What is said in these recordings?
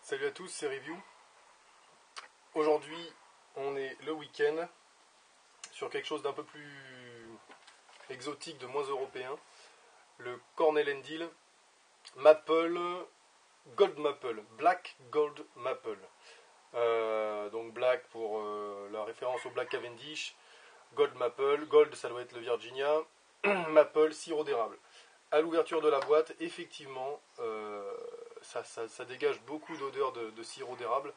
Salut à tous, c'est Review. Aujourd'hui, on est le week-end sur quelque chose d'un peu plus exotique, de moins européen. Le Cornell & Deal Maple Gold Maple, Black Gold Maple. Donc Black pour la référence au Black Cavendish, Gold Maple, Gold ça doit être le Virginia, Maple sirop d'érable. À l'ouverture de la boîte, effectivement, ça dégage beaucoup d'odeur de sirop d'érable.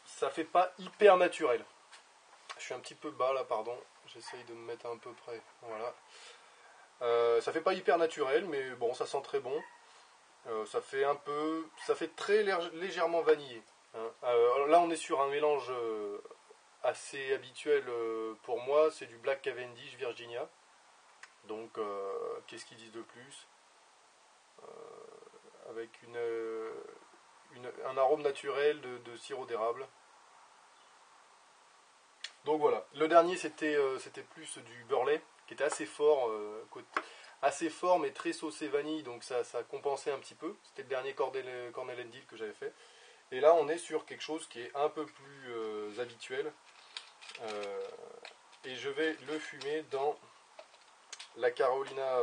Ça fait pas hyper naturel. Je suis un petit peu bas là, pardon. J'essaye de me mettre un peu près. Voilà. Ça fait pas hyper naturel, mais bon, ça sent très bon. Ça fait très légèrement vanillé. Hein. Là, on est sur un mélange assez habituel pour moi. C'est du Black Cavendish Virginia. Donc, qu'est-ce qu'ils disent de plus avec un arôme naturel de sirop d'érable. Donc voilà, le dernier c'était plus du Burley, qui était assez fort mais très saucé vanille, donc ça compensait un petit peu. C'était le dernier Cornell & Deal que j'avais fait. Et là on est sur quelque chose qui est un peu plus habituel. Et je vais le fumer dans la Carolina,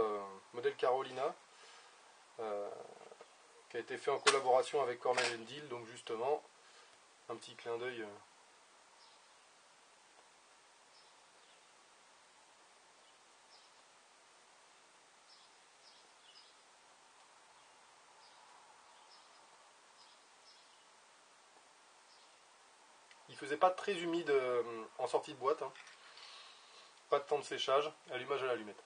modèle Carolina, qui a été fait en collaboration avec Cornell & Deal, donc justement, un petit clin d'œil. Il faisait pas très humide en sortie de boîte, hein. Pas de temps de séchage, allumage à l'allumette.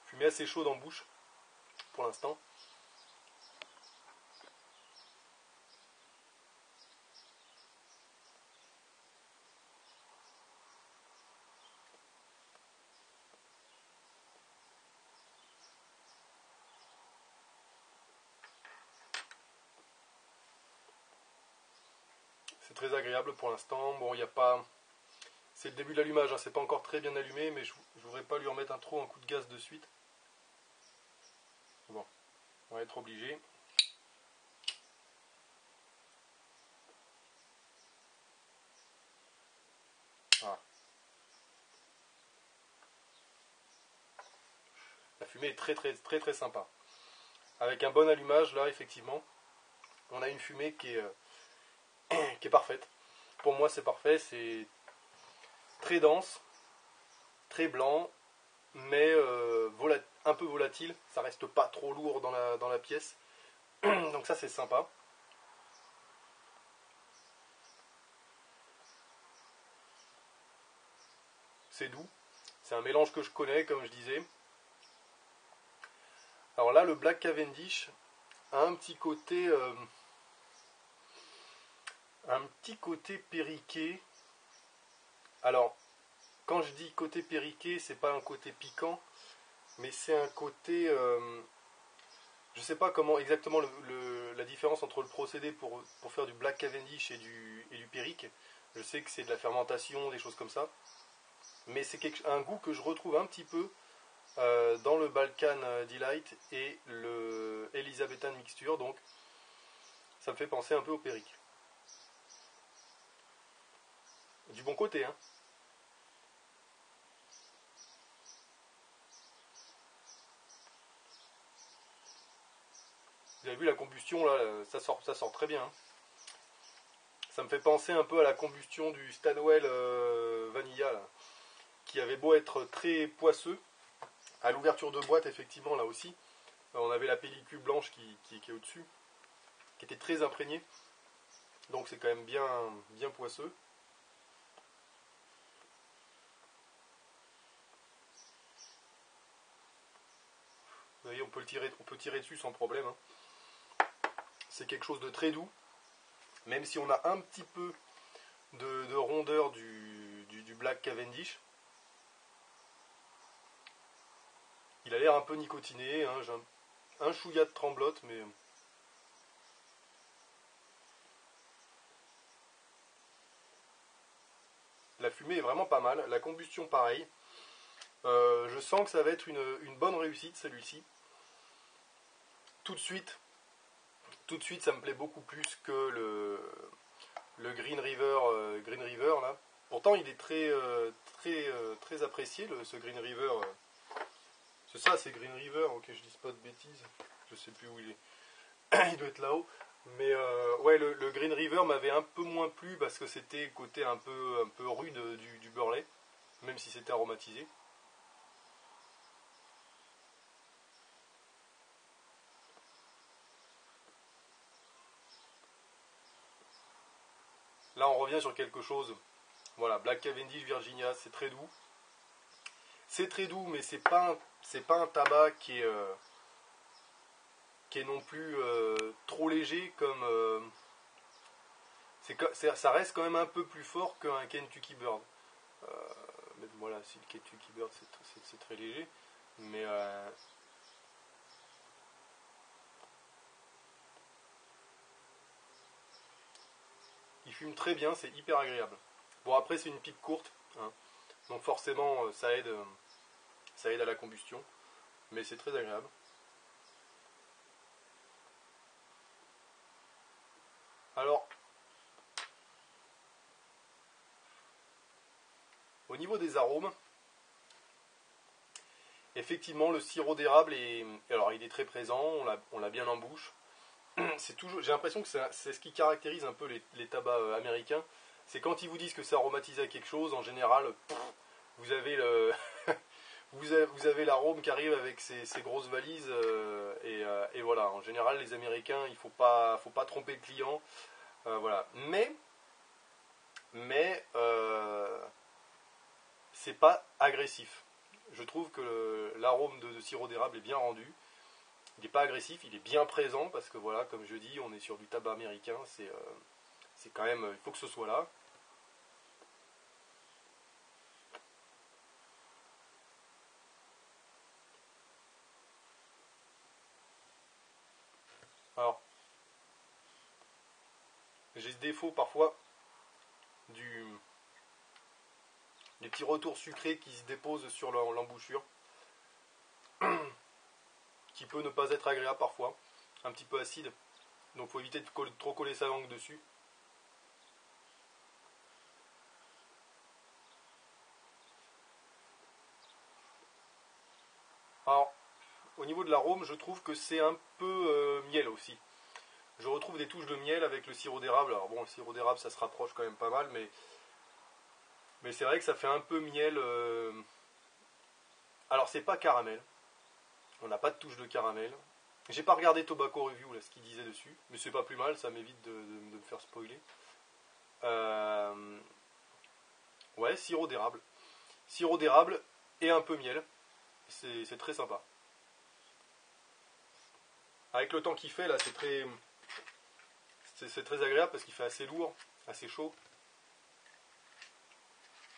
Fumée assez chaude en bouche, pour l'instant. C'est très agréable pour l'instant. Bon, il n'y a pas... C'est le début de l'allumage, hein. C'est pas encore très bien allumé, mais je ne voudrais pas lui remettre un coup de gaz de suite. Bon, on va être obligé. Voilà. La fumée est très très très très sympa. Avec un bon allumage, là, effectivement, on a une fumée qui est parfaite. Pour moi, c'est parfait. C'est très dense, très blanc, mais un peu volatile. Ça reste pas trop lourd dans la pièce. Donc ça, c'est sympa. C'est doux. C'est un mélange que je connais, comme je disais. Alors là, le Black Cavendish a un petit côté périqué. Alors, quand je dis côté périqué, c'est pas un côté piquant, mais c'est un côté... je sais pas comment exactement la différence entre le procédé pour faire du Black Cavendish et du Périque. Je sais que c'est de la fermentation, des choses comme ça. Mais c'est un goût que je retrouve un petit peu dans le Balkan Delight et le Elizabethan Mixture. Donc ça me fait penser un peu au Périque. Du bon côté, hein. Vous avez vu la combustion là, ça sort très bien, hein. Ça me fait penser un peu à la combustion du Stanwell Vanilla là, qui avait beau être très poisseux. À l'ouverture de boîte, effectivement, là aussi, on avait la pellicule blanche qui est au-dessus, qui était très imprégnée. Donc c'est quand même bien poisseux. Vous voyez, on peut tirer dessus sans problème, hein. C'est quelque chose de très doux, même si on a un petit peu de rondeur du Black Cavendish. Il a l'air un peu nicotiné, hein. J'ai un chouïa de tremblote, mais fumée est vraiment pas mal. La combustion, pareil. Je sens que ça va être une bonne réussite, celui-ci. Tout de suite, ça me plaît beaucoup plus que le Green River là. Pourtant, il est très apprécié, ce Green River. C'est ça, c'est Green River. Ok, je dis pas de bêtises. Je sais plus où il est. Il doit être là-haut. Mais ouais, le Green River m'avait un peu moins plu parce que c'était côté un peu rude du Burley, même si c'était aromatisé. Là, on revient sur quelque chose. Voilà, Black Cavendish Virginia, c'est très doux. C'est très doux, mais c'est pas un tabac qui est non plus trop léger comme. Ça reste quand même un peu plus fort qu'un Kentucky Bird. Mais voilà, si le Kentucky Bird c'est très léger, mais il fume très bien, c'est hyper agréable. Bon, après, c'est une pipe courte, hein, donc forcément, ça aide à la combustion, mais c'est très agréable. Alors, au niveau des arômes, effectivement, le sirop d'érable alors il est très présent, on l'a bien en bouche. J'ai l'impression que c'est ce qui caractérise un peu les tabacs américains. C'est quand ils vous disent que c'est aromatisé à quelque chose, en général, vous avez vous avez l'arôme qui arrive avec ces grosses valises et voilà. En général, les Américains, il faut pas tromper le client, voilà. Mais c'est pas agressif. Je trouve que l'arôme de sirop d'érable est bien rendu. Il n'est pas agressif, il est bien présent parce que voilà, comme je dis, on est sur du tabac américain, c'est quand même, il faut que ce soit là. Alors, j'ai ce défaut parfois du, des petits retours sucrés qui se déposent sur l'embouchure, qui peut ne pas être agréable parfois, un petit peu acide, donc il faut éviter de trop coller sa langue dessus. Alors, au niveau de l'arôme, je trouve que c'est un peu miel aussi. Je retrouve des touches de miel avec le sirop d'érable. Alors bon, le sirop d'érable, ça se rapproche quand même pas mal, mais c'est vrai que ça fait un peu miel. Alors c'est pas caramel. On n'a pas de touche de caramel. J'ai pas regardé Tobacco Review là, ce qu'il disait dessus, mais c'est pas plus mal, ça m'évite de me faire spoiler. Euh, ouais, sirop d'érable. Sirop d'érable et un peu miel. C'est très sympa. Avec le temps qu'il fait là, c'est très agréable parce qu'il fait assez lourd, assez chaud.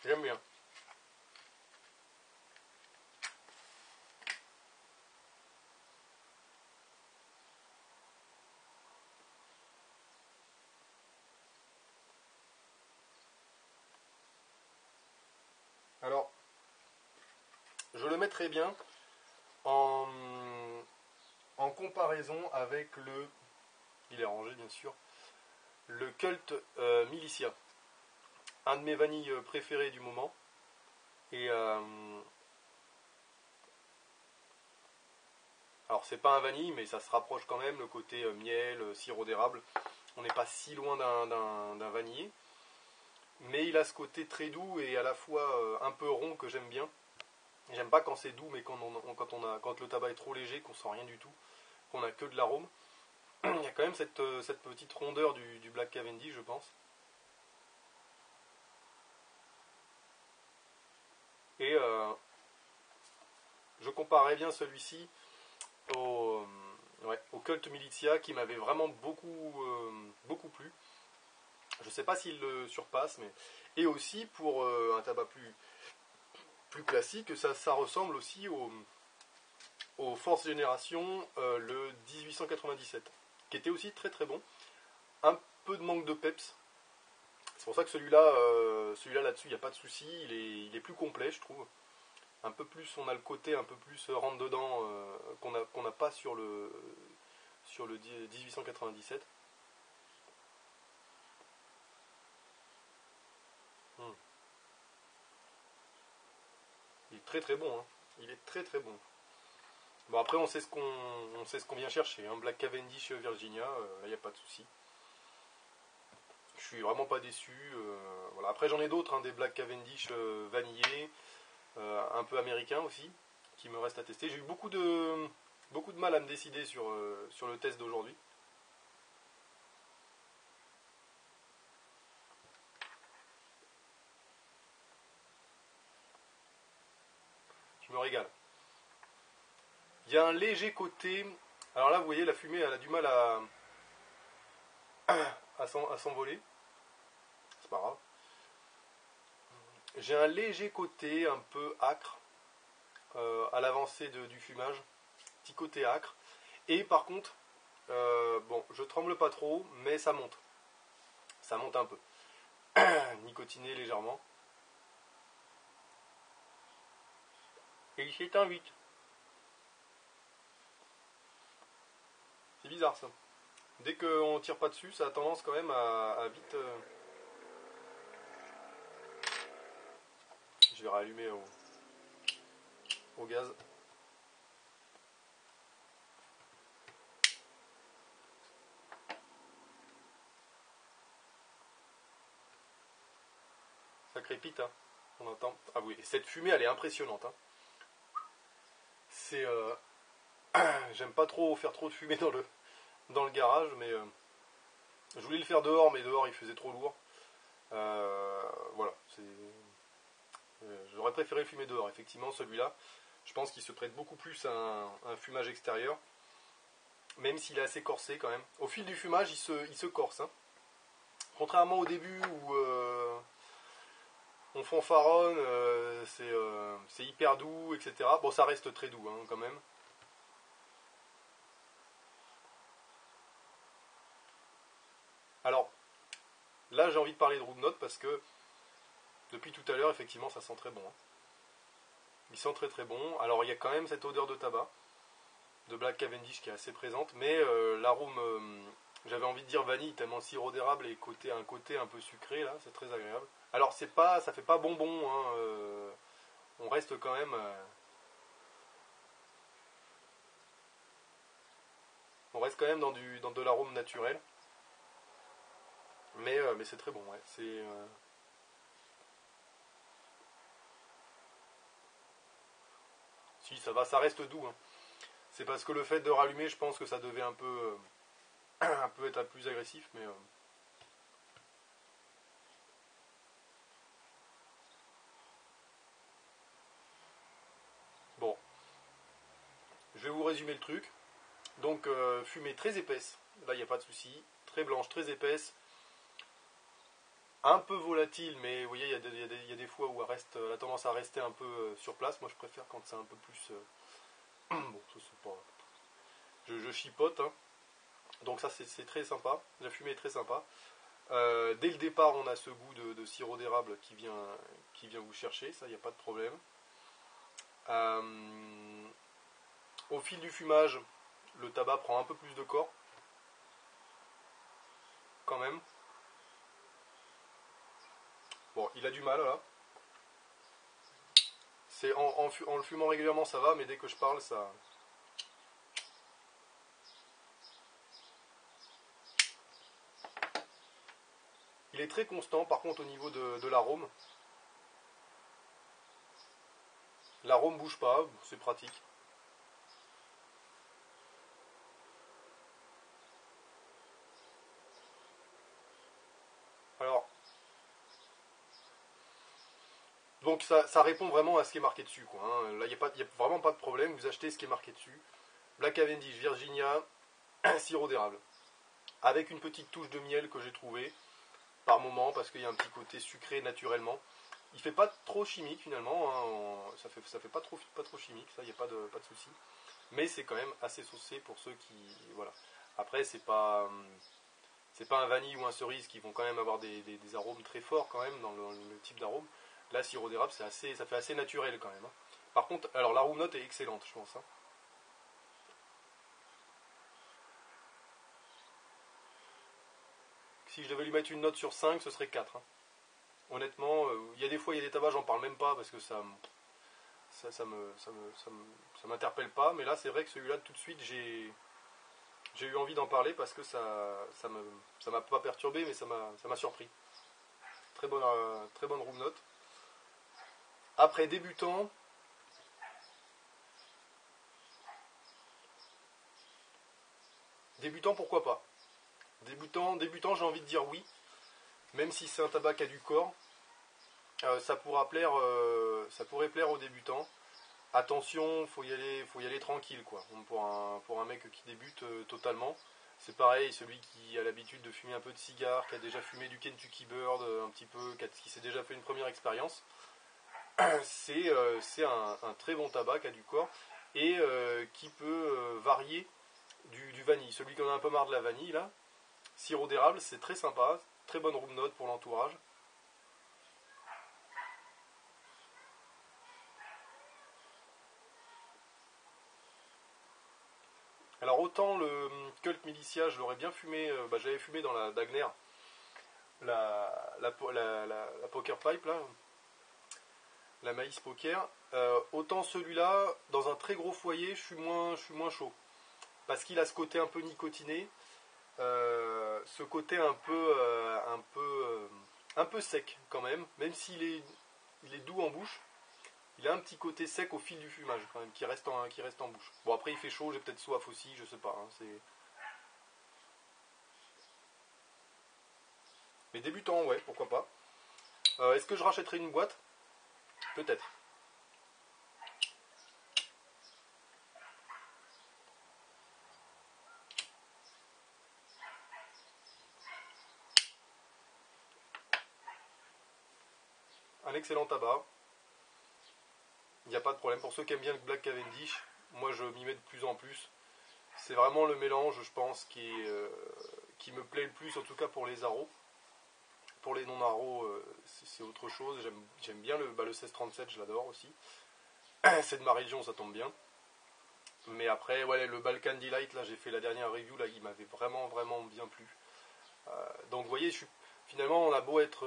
J'aime bien. Alors, je le mettrai bien en, en comparaison avec il est rangé bien sûr, le Cult Militia. Un de mes vanilles préférées du moment. Et alors c'est pas un vanille, mais ça se rapproche quand même, le côté miel, sirop d'érable. On n'est pas si loin d'un vanillé. Mais il a ce côté très doux et à la fois un peu rond que j'aime bien. J'aime pas quand c'est doux, mais quand le tabac est trop léger, qu'on sent rien du tout, qu'on a que de l'arôme. Il y a quand même cette petite rondeur du Black Cavendish, je pense. Et je comparerais bien celui-ci au Cult Militia qui m'avait vraiment beaucoup plu. Je ne sais pas s'il le surpasse, mais. Et aussi pour un tabac plus classique, ça ressemble aussi au Force Génération, le 1897, qui était aussi très très bon. Un peu de manque de peps. C'est pour ça que celui-là là-dessus, il n'y a pas de souci, il est plus complet, je trouve. Un peu plus, on a le côté un peu plus rentre dedans qu'on n'a pas sur le 1897. Hmm. Il est très très bon, hein. Il est très très bon. Bon, après, on sait ce qu'on vient chercher, hein. Black Cavendish Virginia, là, il n'y a pas de souci. Je suis vraiment pas déçu. Voilà. Après, j'en ai d'autres, hein, des Black Cavendish vanillés, un peu américains aussi, qui me restent à tester. J'ai eu beaucoup de mal à me décider sur le test d'aujourd'hui. Je me régale. Il y a un léger côté. Alors là, vous voyez, la fumée, elle a du mal à s'envoler. C'est pas grave. J'ai un léger côté un peu acre à l'avancée du fumage. Petit côté acre. Et par contre, bon, je tremble pas trop, mais ça monte. Ça monte un peu. Nicotiné légèrement. Et il s'éteint vite. C'est bizarre ça. Dès qu'on tire pas dessus, ça a tendance quand même à vite. Je vais rallumer au gaz. Ça crépite, hein. On entend. Ah oui, et cette fumée, elle est impressionnante, hein. C'est. J'aime pas trop faire trop de fumée dans le garage, mais je voulais le faire dehors, mais dehors il faisait trop lourd. Voilà, j'aurais préféré fumer dehors, effectivement, celui-là. Je pense qu'il se prête beaucoup plus à un fumage extérieur, même s'il est assez corsé quand même. Au fil du fumage, il se corse, hein. Contrairement au début où on fanfaronne, c'est hyper doux, etc. Bon, ça reste très doux, hein, quand même. Alors, là, j'ai envie de parler de Rough Note parce que depuis tout à l'heure, effectivement, ça sent très bon, hein. Il sent très très bon. Alors, il y a quand même cette odeur de tabac, de Black Cavendish qui est assez présente, mais l'arôme, j'avais envie de dire vanille, tellement le sirop d'érable et un côté un peu sucré, là, c'est très agréable. Alors, ça fait pas bonbon, hein, on reste quand même. On reste quand même dans de l'arôme naturel. Mais c'est très bon, ouais. Si, ça va, ça reste doux, hein. C'est parce que le fait de rallumer, je pense que ça devait un peu, un peu être plus agressif, mais bon. Je vais vous résumer le truc. Donc, fumée très épaisse, là il n'y a pas de souci. Très blanche, très épaisse. Un peu volatile, mais vous voyez, il y a des fois où elle a tendance à rester un peu sur place. Moi je préfère quand c'est un peu plus. Bon, ça c'est pas. Je chipote, hein. Donc ça c'est très sympa. La fumée est très sympa. Dès le départ, on a ce goût de sirop d'érable qui vient vous chercher, ça, il n'y a pas de problème. Euh, Au fil du fumage, le tabac prend un peu plus de corps, quand même. Bon, il a du mal, là. C'est en le fumant régulièrement, ça va, mais dès que je parle, ça. Il est très constant, par contre, au niveau de l'arôme. L'arôme bouge pas, c'est pratique. Alors, donc ça répond vraiment à ce qui est marqué dessus, quoi, hein. Là, il n'y a vraiment pas de problème, vous achetez ce qui est marqué dessus. Black Cavendish, Virginia, sirop d'érable. Avec une petite touche de miel que j'ai trouvé par moment, parce qu'il y a un petit côté sucré naturellement. Il fait pas trop chimique finalement, hein, ça fait pas trop chimique, ça, il n'y a pas de souci. Mais c'est quand même assez saucé pour ceux qui. Voilà. Après, c'est pas. C'est pas un vanille ou un cerise qui vont quand même avoir des arômes très forts quand même dans le type d'arôme. Là, sirop d'érable, ça fait assez naturel quand même. Hein. Par contre, alors la room note est excellente, je pense. Hein. Si je devais lui mettre une note sur 5, ce serait 4. Hein. Honnêtement, il y a des fois, il y a des tabacs, j'en parle même pas parce que ça m'interpelle pas. Mais là, c'est vrai que celui-là, tout de suite, j'ai eu envie d'en parler parce que ça m'a pas perturbé, mais ça m'a surpris. Très bonne room note. Après débutant, pourquoi pas. Débutant, j'ai envie de dire oui, même si c'est un tabac qui a du corps, ça pourrait plaire aux débutants. Attention, faut y aller tranquille quoi. Pour un mec qui débute totalement, c'est pareil, celui qui a l'habitude de fumer un peu de cigare, qui a déjà fumé du Kentucky Bird un petit peu, qui s'est déjà fait une première expérience, c'est un très bon tabac qui a du corps et qui peut varier du vanille. Celui qui en a un peu marre de la vanille là, sirop d'érable, c'est très sympa, très bonne room note pour l'entourage. Alors autant le Cult Militia, je l'aurais bien fumé, j'avais fumé dans la Dagner, la Poker Pipe, là, la Maïs Poker. Autant celui-là, dans un très gros foyer, je suis moins chaud. Parce qu'il a ce côté un peu nicotiné, ce côté un peu sec quand même s'il est doux en bouche. Il a un petit côté sec au fil du fumage quand même, qui reste en bouche. Bon après il fait chaud, j'ai peut-être soif aussi, je sais pas. Hein, mais débutant, ouais, pourquoi pas. Est-ce que je rachèterai une boîte? Peut-être. Un excellent tabac. Il n'y a pas de problème. Pour ceux qui aiment bien le Black Cavendish, moi je m'y mets de plus en plus. C'est vraiment le mélange, je pense, qui me plaît le plus, en tout cas pour les arros. Pour les non-arros, c'est autre chose. J'aime bien le 1637, je l'adore aussi. C'est de ma région, ça tombe bien. Mais après, ouais, le Balkan Delight, là, j'ai fait la dernière review, là, il m'avait vraiment, vraiment bien plu. Donc, vous voyez, finalement, on a beau être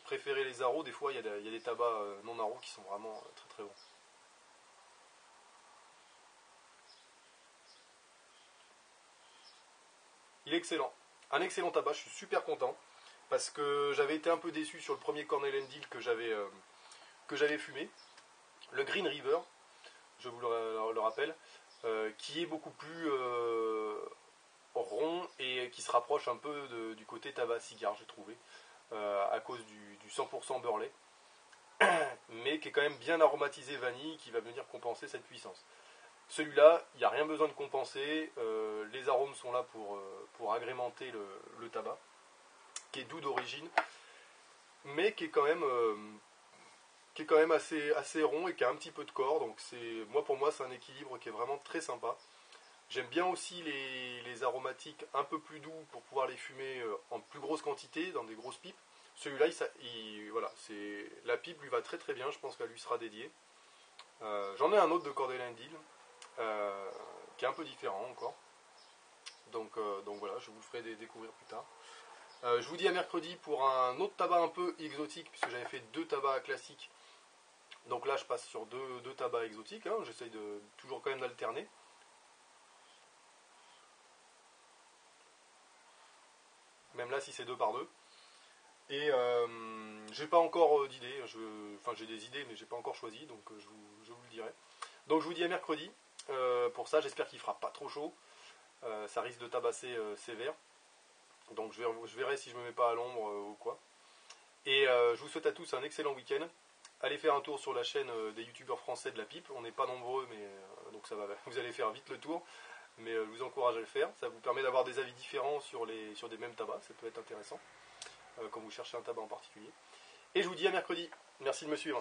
préférer les arros, des fois, il y a des tabacs non-arros qui sont vraiment très, très bons. Il est excellent. Un excellent tabac, je suis super content. Parce que j'avais été un peu déçu sur le premier Cornell Deal que j'avais fumé. Le Green River, je vous le rappelle, qui est beaucoup plus rond et qui se rapproche un peu du côté tabac-cigare, j'ai trouvé, à cause du 100% beurre-lait, mais qui est quand même bien aromatisé vanille, qui va venir compenser cette puissance. Celui-là, il n'y a rien besoin de compenser, les arômes sont là pour agrémenter le tabac, qui est doux d'origine, mais qui est quand même assez rond et qui a un petit peu de corps, donc pour moi c'est un équilibre qui est vraiment très sympa. J'aime bien aussi les aromatiques un peu plus doux pour pouvoir les fumer en plus grosse quantité, dans des grosses pipes. Celui-là, voilà, la pipe lui va très très bien, je pense qu'elle lui sera dédiée. J'en ai un autre de Cordelin Deal, qui est un peu différent encore. Donc voilà, je vous le ferai découvrir plus tard. Je vous dis à mercredi pour un autre tabac un peu exotique, puisque j'avais fait 2 tabacs classiques. Donc là, je passe sur deux tabacs exotiques. Hein. J'essaye toujours quand même d'alterner. Même là, si c'est 2 par 2. Et j'ai pas encore d'idées. Enfin, j'ai des idées, mais j'ai pas encore choisi. Donc je vous le dirai. Donc je vous dis à mercredi. Pour ça, j'espère qu'il fera pas trop chaud. Ça risque de tabasser sévère. Donc je verrai si je me mets pas à l'ombre ou quoi. Et je vous souhaite à tous un excellent week-end. Allez faire un tour sur la chaîne des youtubeurs français de la pipe. On n'est pas nombreux, mais donc vous allez faire vite le tour. Mais je vous encourage à le faire. Ça vous permet d'avoir des avis différents sur des mêmes tabacs. Ça peut être intéressant quand vous cherchez un tabac en particulier. Et je vous dis à mercredi. Merci de me suivre.